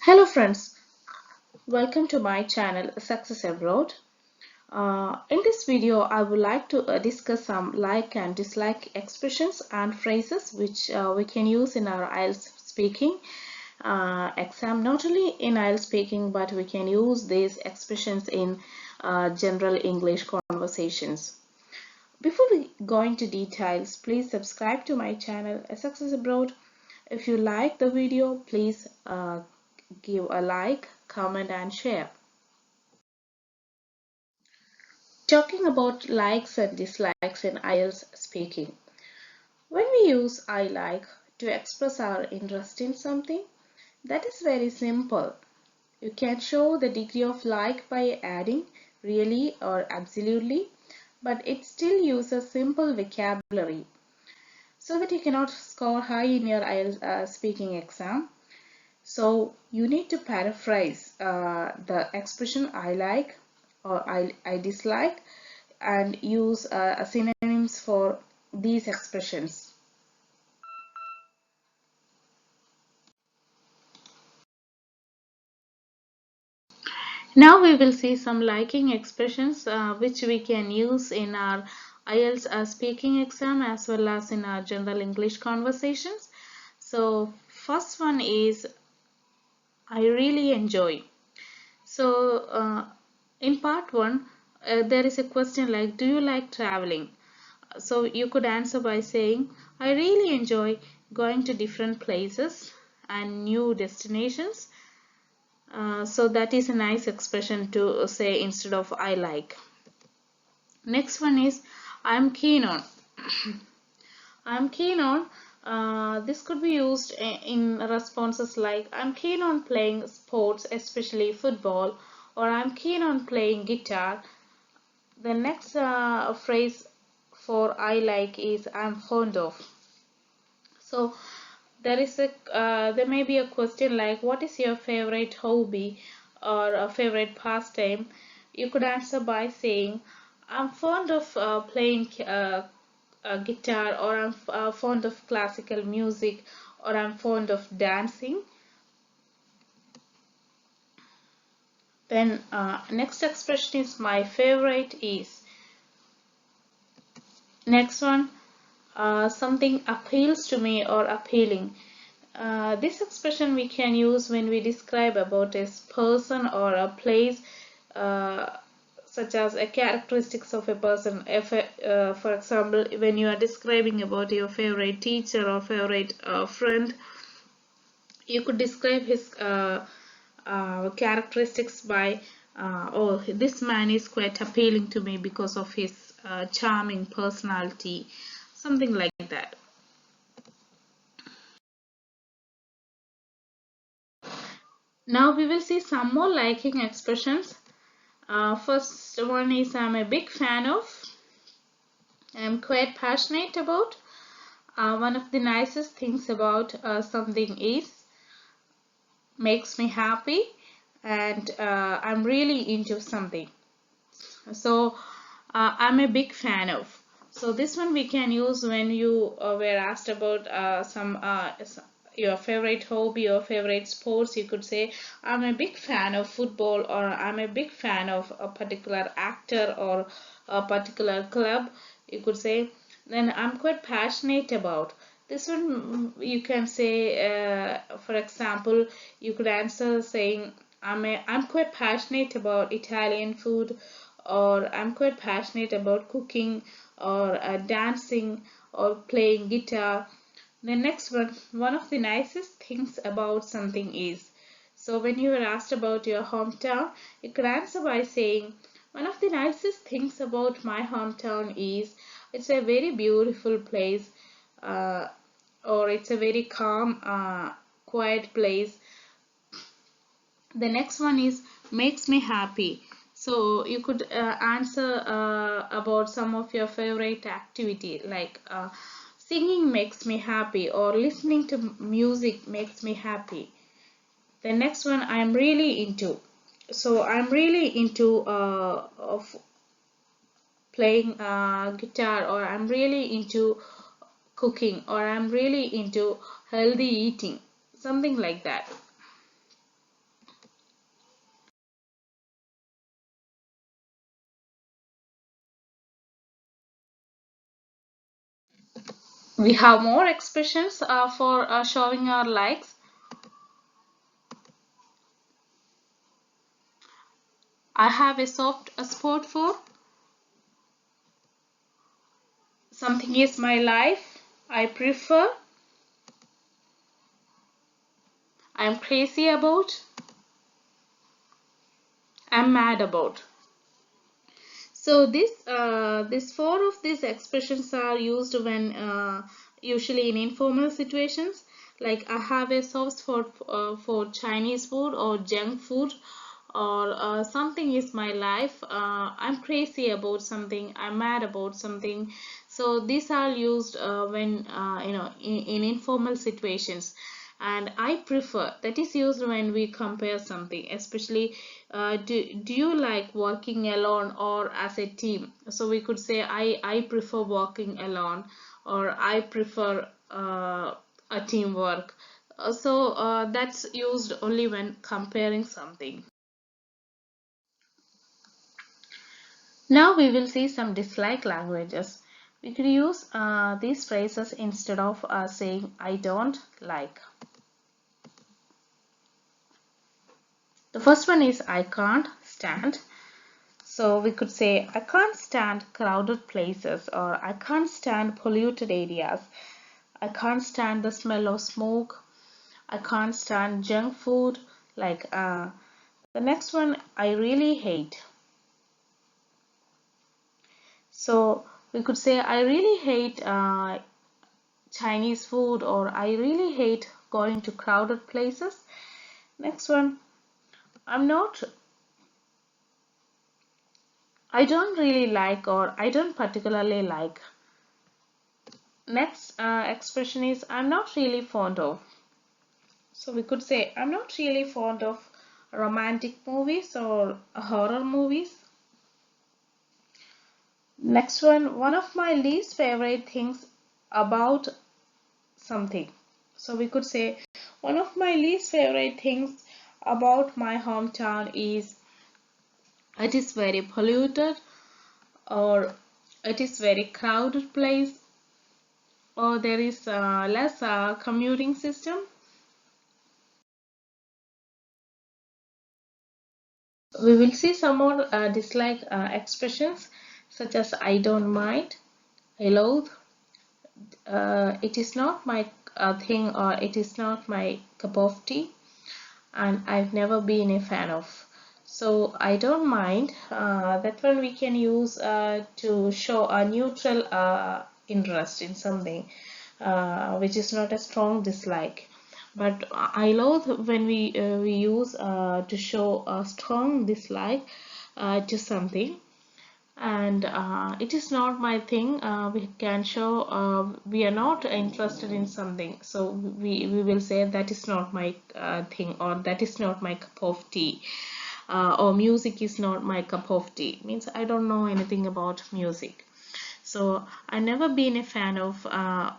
Hello friends, welcome to my channel Success Abroad. In this video, I would like to discuss some like and dislike expressions and phrases which we can use in our IELTS speaking exam. Not only in IELTS speaking, but we can use these expressions in general English conversations. Before we go into details, please subscribe to my channel Success Abroad. If you like the video, please give a like, comment and share. Talking about likes and dislikes in IELTS speaking. When we use I like to express our interest in something, that is very simple. You can show the degree of like by adding really or absolutely, but it still uses simple vocabulary so that you cannot score high in your IELTS speaking exam. So you need to paraphrase the expression I like or I dislike and use synonyms for these expressions. Now we will see some liking expressions which we can use in our IELTS speaking exam as well as in our general English conversations. So first one is I really enjoy. So in part 1 there is a question like, do you like traveling? So you could answer by saying, I really enjoy going to different places and new destinations. So that is a nice expression to say instead of I like. Next one is I'm keen on. I'm keen on. This could be used in responses like I'm keen on playing sports, especially football, or I'm keen on playing guitar. The next phrase for I like is I'm fond of. So there may be a question like, what is your favorite hobby or a favorite pastime? You could answer by saying, I'm fond of playing guitar, or I'm fond of classical music, or I'm fond of dancing. Then next expression is my favorite is. Next one, something appeals to me or appealing. This expression we can use when we describe about a person or a place, such as a characteristics of a person. If, for example, when you are describing about your favorite teacher or favorite friend, you could describe his characteristics by, oh, this man is quite appealing to me because of his charming personality, something like that. Now we will see some more liking expressions. First one is I'm a big fan of. I'm quite passionate about. One of the nicest things about something is makes me happy, and I'm really into something. So I'm a big fan of. So this one we can use when you were asked about your favorite hobby or favorite sports. You could say, I'm a big fan of football, or I'm a big fan of a particular actor or a particular club. You could say, then I'm quite passionate about. This one you can say, for example, you could answer saying, I'm quite passionate about Italian food, or I'm quite passionate about cooking, or dancing, or playing guitar. The next one of the nicest things about something is. So when you were asked about your hometown, you could answer by saying, one of the nicest things about my hometown is it's a very beautiful place, uh, or it's a very calm, quiet place. The next one is makes me happy. So you could answer about some of your favorite activity, like singing makes me happy, or listening to music makes me happy. The next one, I'm really into. So I'm really into of playing guitar, or I'm really into cooking, or I'm really into healthy eating, something like that. We have more expressions for showing our likes. I have a soft spot for. Something is my life. I prefer. I'm crazy about. I'm mad about. So this four of these expressions are used when usually in informal situations. Like I have a soft spot for Chinese food or junk food, or something is my life. I'm crazy about something. I'm mad about something. So these are used when in informal situations. And I prefer, that is used when we compare something, especially do you like working alone or as a team? So we could say I prefer working alone, or I prefer a teamwork. That's used only when comparing something. Now we will see some dislike languages. We could use these phrases instead of saying I don't like. The first one is I can't stand. So we could say I can't stand crowded places, or I can't stand polluted areas. I can't stand the smell of smoke. I can't stand junk food. Like the next one, I really hate. So we could say I really hate Chinese food, or I really hate going to crowded places. Next one, I'm not, I don't really like, or I don't particularly like. Next expression is I'm not really fond of. So we could say I'm not really fond of romantic movies or horror movies. Next one of my least favorite things about something. So we could say one of my least favorite things about my hometown is it is very polluted, or it is very crowded place, or there is less commuting system. We will see some more dislike expressions such as I don't mind, I loathe, it is not my thing, or it is not my cup of tea, and I've never been a fan of. So I don't mind, that one we can use to show a neutral interest in something, which is not a strong dislike. But I loathe when we use to show a strong dislike to something, and it is not my thing. We can show we are not interested in something, so we will say that is not my thing, or that is not my cup of tea, or music is not my cup of tea, means I don't know anything about music. So I never been a fan of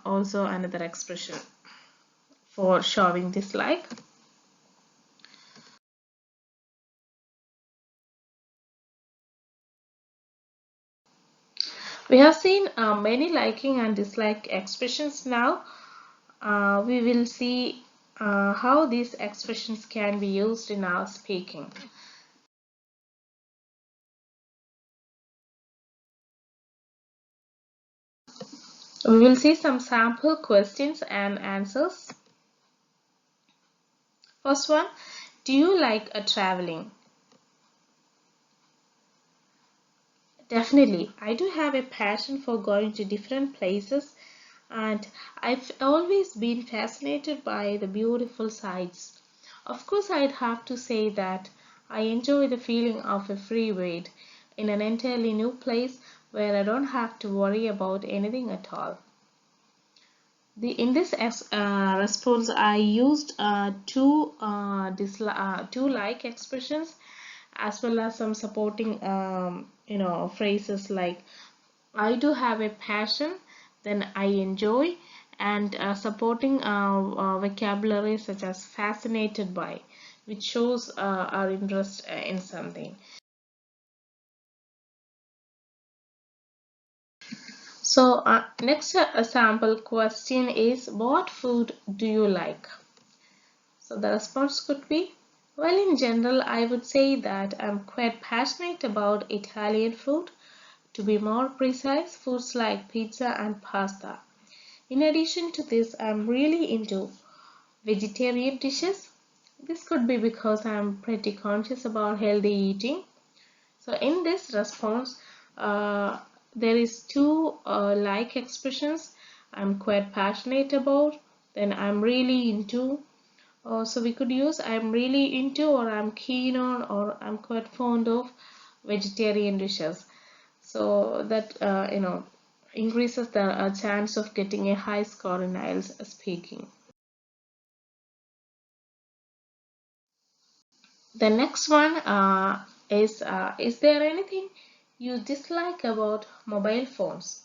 also another expression for showing dislike. We have seen many liking and dislike expressions. Now we will see how these expressions can be used in our speaking. We will see some sample questions and answers. First one, do you like traveling? Definitely, I do have a passion for going to different places, and I've always been fascinated by the beautiful sights. Of course, I'd have to say that I enjoy the feeling of a free wade in an entirely new place where I don't have to worry about anything at all. In this response, I used two like expressions, as well as some supporting phrases like I do have a passion, then I enjoy, and supporting vocabulary such as fascinated by, which shows our interest in something. So next sample question is, what food do you like? So the response could be, well, in general, I would say that I'm quite passionate about Italian food. To be more precise, foods like pizza and pasta. In addition to this, I'm really into vegetarian dishes. This could be because I'm pretty conscious about healthy eating. So in this response, there is two like expressions. I'm quite passionate about, then I'm really into. So we could use I'm really into, or I'm keen on, or I'm quite fond of vegetarian dishes. So that increases the chance of getting a high score in IELTS speaking. The next one is there anything you dislike about mobile phones?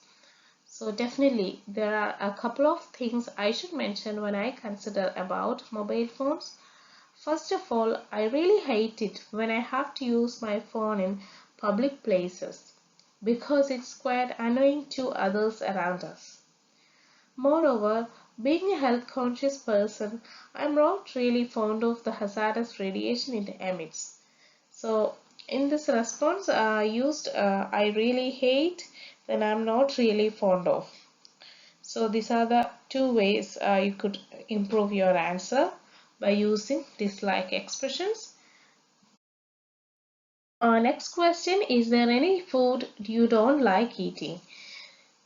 So definitely there are a couple of things I should mention when I consider about mobile phones. First of all, I really hate it when I have to use my phone in public places because it's quite annoying to others around us. Moreover, being a health conscious person, I'm not really fond of the hazardous radiation it emits. So in this response, used I really hate, then I'm not really fond of. So these are the two ways you could improve your answer by using dislike expressions. Next question, is there any food you don't like eating?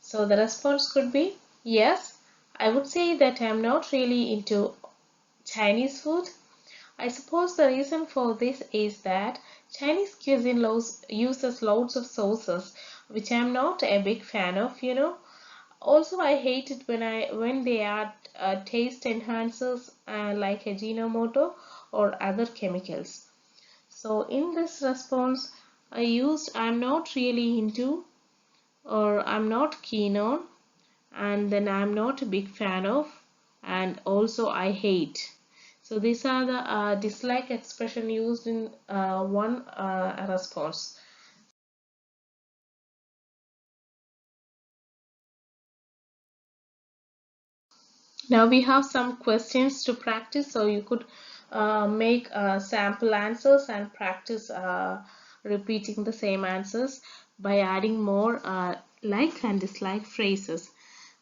So the response could be yes. I would say that I'm not really into Chinese food. I suppose the reason for this is that Chinese cuisine uses loads of sauces, which I'm not a big fan of. Also, I hate it when they add taste enhancers like Ajinomoto or other chemicals. So in this response, I used I'm not really into, or I'm not keen on, and then I'm not a big fan of, and also I hate. So these are the dislike expression used in one response. Now we have some questions to practice, so you could make sample answers and practice repeating the same answers by adding more like and dislike phrases.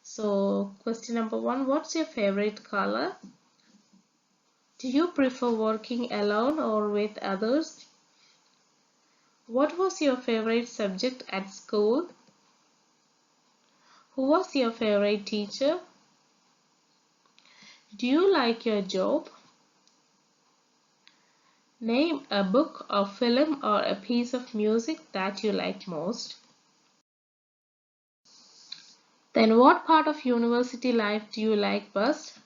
So question number one, what's your favorite color? Do you prefer working alone or with others? What was your favorite subject at school? Who was your favorite teacher? Do you like your job? Name a book, a film, or a piece of music that you like most. Then what part of university life do you like best?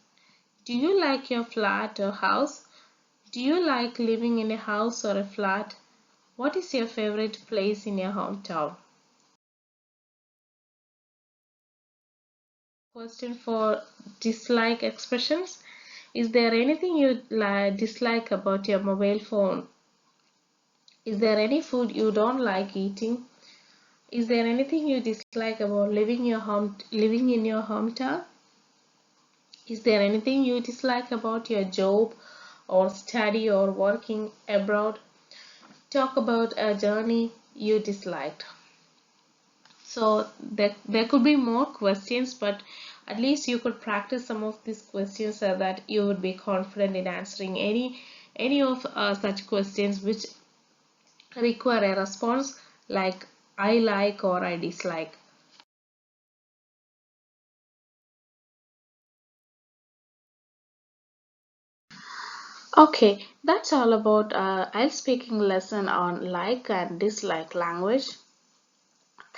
Do you like your flat or house? Do you like living in a house or a flat? What is your favorite place in your hometown? Question for dislike expressions. Is there anything you dislike about your mobile phone? Is there any food you don't like eating? Is there anything you dislike about living in your hometown? Is there anything you dislike about your job or study or working abroad? Talk about a journey you disliked. So there could be more questions, but at least you could practice some of these questions so that you would be confident in answering any of such questions which require a response like I like or I dislike. Okay, that's all about IELTS speaking lesson on like and dislike language.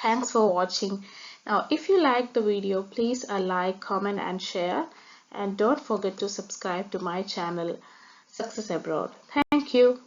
Thanks for watching. Now, if you like the video, please like, comment and share. And don't forget to subscribe to my channel, Success Abroad. Thank you.